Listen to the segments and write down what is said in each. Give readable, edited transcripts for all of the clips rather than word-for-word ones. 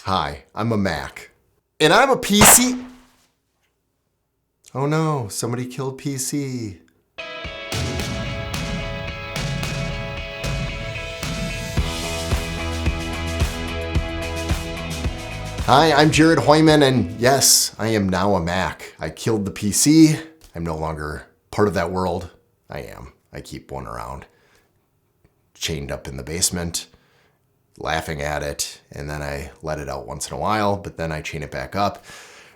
Hi, I'm a Mac. And I'm a PC. Oh no, somebody killed PC. Hi, I'm Jared Hoyman, and yes, I am now a Mac. I killed the PC. I'm no longer part of that world. I am. I keep one around, chained up in the basement, laughing at it, and then I let it out once in a while, but then I chain it back up.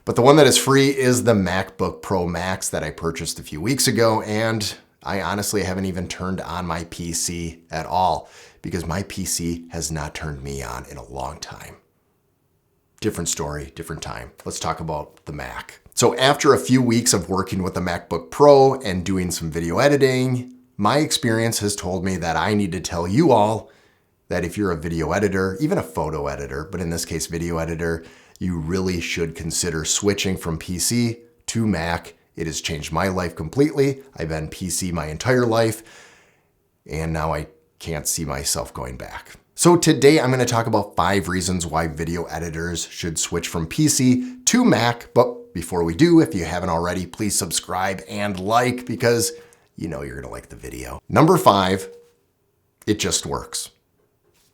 But the one that is free is the MacBook Pro Max that I purchased a few weeks ago, and I honestly haven't even turned on my PC at all because my PC has not turned me on in a long time. Different story, different time. Let's talk about the Mac. So after a few weeks of working with the MacBook Pro and doing some video editing, my experience has told me that I need to tell you all that if you're a video editor, even a photo editor, but in this case, video editor, you really should consider switching from PC to Mac. It has changed my life completely. I've been PC my entire life, and now I can't see myself going back. So today I'm going to talk about 5 reasons why video editors should switch from PC to Mac. But before we do, if you haven't already, please subscribe and like because you know you're going to like the video. Number 5, it just works.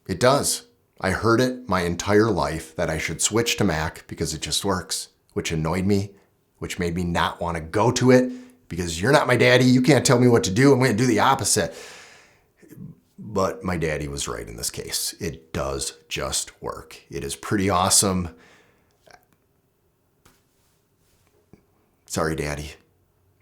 It does. I heard it my entire life that I should switch to Mac because it just works, which annoyed me, which made me not want to go to it because you're not my daddy. You can't tell me what to do. I'm going to do the opposite. But my daddy was right in this case. It does just work. It is pretty awesome. Sorry, Daddy.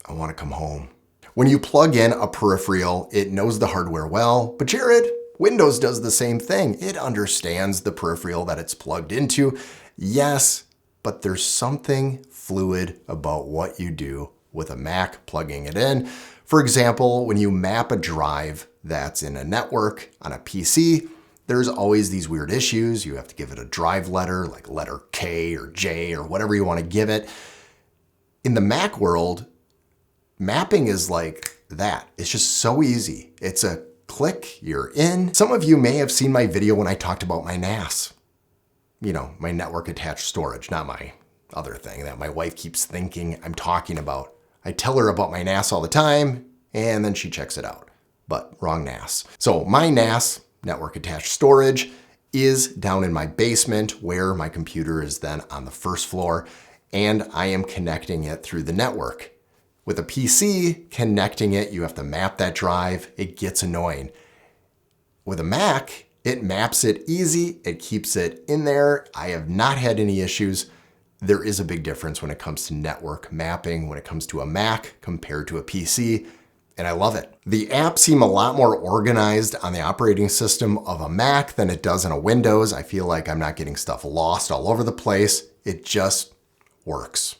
I want to come home. When you plug in a peripheral, it knows the hardware well. But Jared, Windows does the same thing. It understands the peripheral that it's plugged into. Yes, but there's something fluid about what you do with a Mac plugging it in. For example, when you map a drive that's in a network on a PC, there's always these weird issues. You have to give it a drive letter, like letter K or J or whatever you want to give it. In the Mac world, mapping is like that. It's just so easy. It's a click, you're in. Some of you may have seen my video when I talked about my NAS. You know, my network attached storage, not my other thing that my wife keeps thinking I'm talking about. I tell her about my NAS all the time, and then she checks it out. But wrong NAS. So my NAS, network attached storage, is down in my basement where my computer is then on the first floor, and I am connecting it through the network. With a PC, connecting it, you have to map that drive. It gets annoying. With a Mac, it maps it easy. It keeps it in there. I have not had any issues. There is a big difference when it comes to network mapping, when it comes to a Mac compared to a PC, and I love it. The apps seem a lot more organized on the operating system of a Mac than it does in a Windows. I feel like I'm not getting stuff lost all over the place. It just works.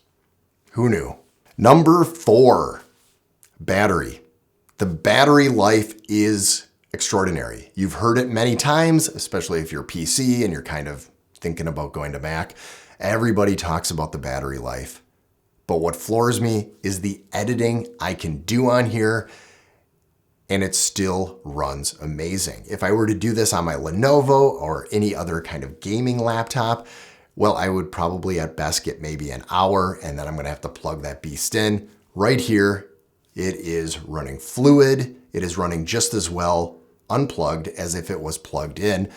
Who knew? Number 4, battery. The battery life is extraordinary. You've heard it many times, especially if you're PC and you're kind of thinking about going to Mac. Everybody talks about the battery life. But what floors me is the editing I can do on here, and it still runs amazing. If I were to do this on my Lenovo or any other kind of gaming laptop, well, I would probably at best get maybe an hour, and then I'm gonna have to plug that beast in. Right here, it is running fluid. It is running just as well unplugged as if it was plugged in.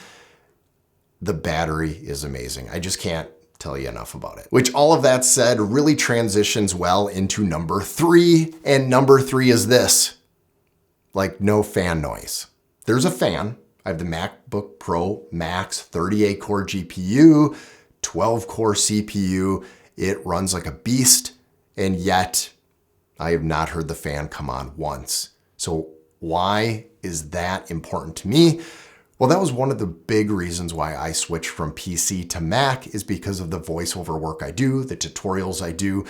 The battery is amazing. I just can't tell you enough about it. Which, all of that said, really transitions well into number 3. And number 3 is this, like no fan noise. There's a fan. I have the MacBook Pro Max 38 core GPU, 12 core CPU. It runs like a beast, and yet I have not heard the fan come on once. So why is that important to me? Well, that was one of the big reasons why I switched from PC to Mac, is because of the voiceover work I do, the tutorials I do,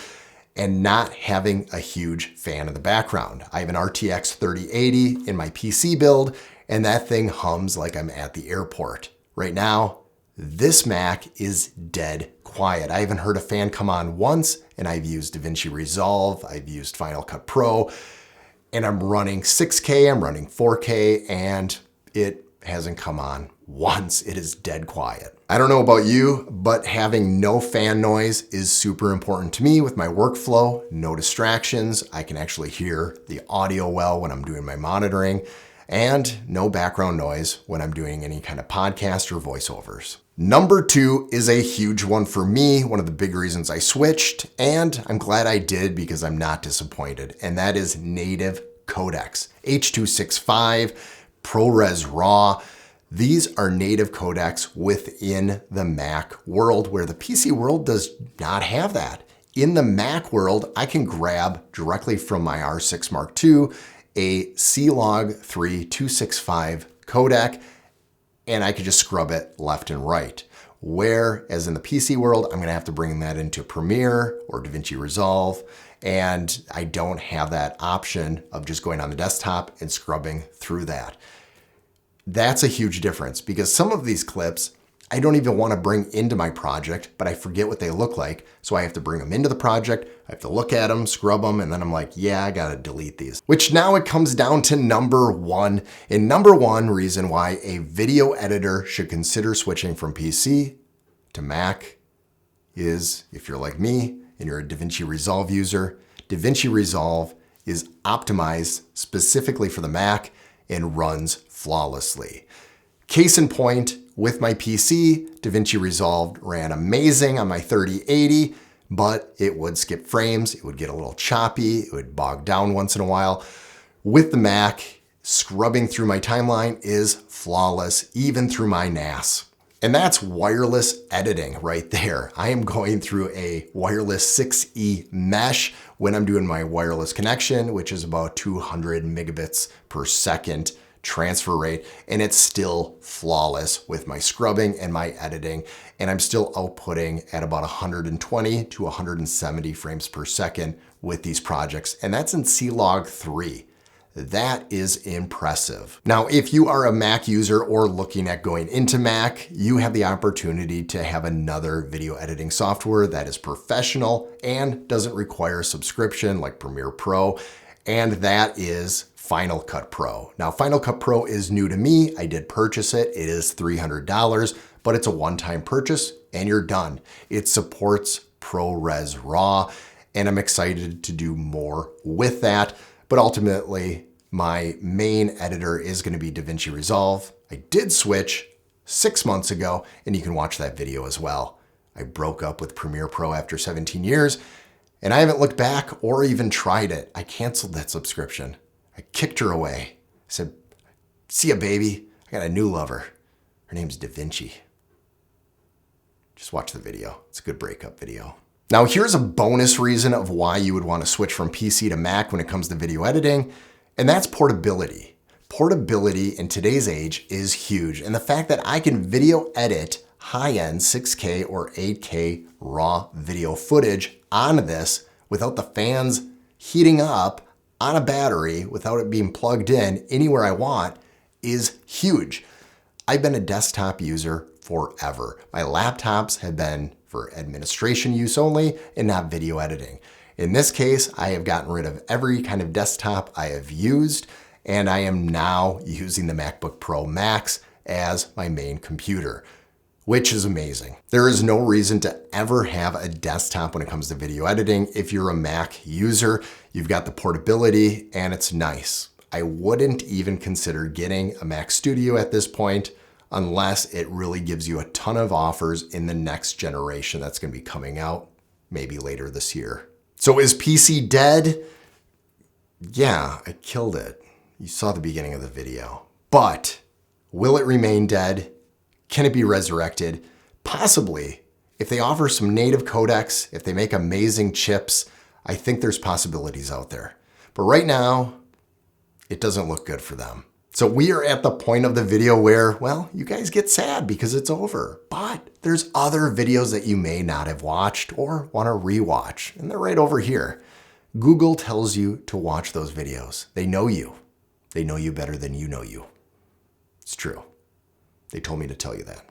and not having a huge fan in the background. I have an RTX 3080 in my PC build, and that thing hums like I'm at the airport. Right now, this Mac is dead quiet. I haven't heard a fan come on once, and I've used DaVinci Resolve, I've used Final Cut Pro, and I'm running 6K, I'm running 4K, and it hasn't come on once it is dead quiet. I don't know about you, but having no fan noise is super important to me with my workflow. No distractions. I can actually hear the audio well when I'm doing my monitoring, and no background noise when I'm doing any kind of podcast or voiceovers. Number 2 is a huge one for me, one of the big reasons I switched, and I'm glad I did because I'm not disappointed, and that is native codecs. H.265, ProRes RAW. These are native codecs within the Mac world, where the PC world does not have that. In the Mac world, I can grab directly from my R6 Mark II a C-Log3 265 codec, and I could just scrub it left and right. Whereas in the PC world, I'm gonna have to bring that into Premiere or DaVinci Resolve, and I don't have that option of just going on the desktop and scrubbing through that. That's a huge difference because some of these clips I don't even want to bring into my project, but I forget what they look like. So I have to bring them into the project. I have to look at them, scrub them, and then I'm like, yeah, I got to delete these. Which now it comes down to number 1. And number 1 reason why a video editor should consider switching from PC to Mac is, if you're like me and you're a DaVinci Resolve user, DaVinci Resolve is optimized specifically for the Mac and runs flawlessly. Case in point, with my PC, DaVinci Resolve ran amazing on my 3080, but it would skip frames, it would get a little choppy, it would bog down once in a while. With the Mac, scrubbing through my timeline is flawless, even through my NAS. And that's wireless editing right there. I am going through a wireless 6E mesh when I'm doing my wireless connection, which is about 200 megabits per second transfer rate, and it's still flawless with my scrubbing and my editing, and I'm still outputting at about 120 to 170 frames per second with these projects, and that's in C-Log3. That is impressive. Now, if you are a Mac user or looking at going into Mac, you have the opportunity to have another video editing software that is professional and doesn't require a subscription like Premiere Pro, and that is Final Cut Pro. Now, Final Cut Pro is new to me. I did purchase it. It is $300, but it's a one-time purchase and you're done. It supports ProRes RAW, and I'm excited to do more with that. But ultimately, my main editor is going to be DaVinci Resolve. I did switch 6 months ago, and you can watch that video as well. I broke up with Premiere Pro after 17 years, and I haven't looked back or even tried it. I canceled that subscription. I kicked her away. I said, see ya, baby. I got a new lover. Her name's DaVinci. Just watch the video. It's a good breakup video. Now, here's a bonus reason of why you would want to switch from PC to Mac when it comes to video editing, and that's portability. Portability in today's age is huge, and the fact that I can video edit high-end 6K or 8K raw video footage on this without the fans heating up on a battery, without it being plugged in anywhere I want, is huge. I've been a desktop user forever. My laptops have been for administration use only and not video editing. In this case, I have gotten rid of every kind of desktop I have used, and I am now using the MacBook Pro Max as my main computer, which is amazing. There is no reason to ever have a desktop when it comes to video editing. If you're a Mac user, you've got the portability and it's nice. I wouldn't even consider getting a Mac Studio at this point unless it really gives you a ton of offers in the next generation that's gonna be coming out maybe later this year. So is PC dead? Yeah, I killed it. You saw the beginning of the video. But will it remain dead? Can it be resurrected? Possibly. If they offer some native codecs, if they make amazing chips, I think there's possibilities out there. But right now, it doesn't look good for them. So we are at the point of the video where, well, you guys get sad because it's over. But there's other videos that you may not have watched or want to rewatch, and they're right over here. Google tells you to watch those videos. They know you. They know you better than you know you. It's true. They told me to tell you that.